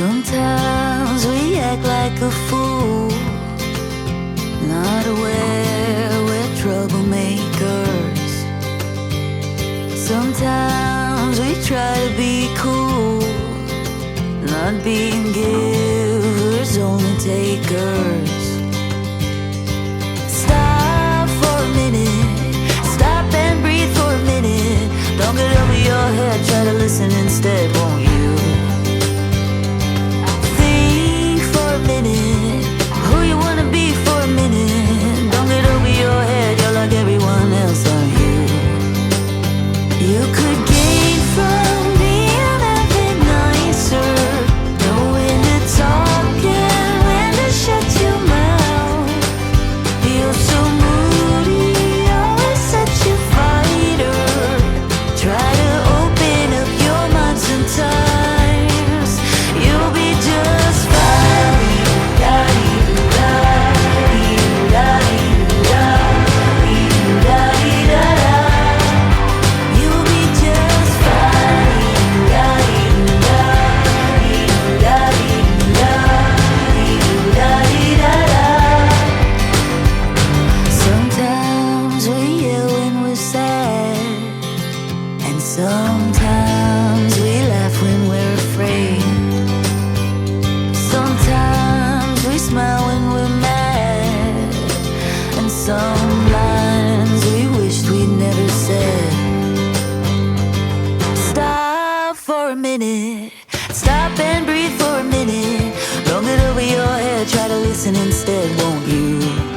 Sometimes we act like a fool, not aware we're troublemakers. Sometimes we try to be cool, not being givers, only takers. Stop for a minute, stop and breathe for a minute. Don't get over your head, try to listen instead, won't you? Think for a minute, who you wanna be for a minute. Don't get over your head, you're like everyone else, aren't you? You could gain from being a bit nicer, know when to talk and when to shut your mouth. You're so moody, always such a fighter. Try to open up your mind sometimes, you'll be just fine. You'll be just Sometimes we yell when we're sad, and sometimes we laugh when we're afraid. Sometimes we smile when we're mad, and some lines we wished we'd never said. Stop for a minute, stop and breathe for a minute. Don't get over your head, try to listen instead, won't you?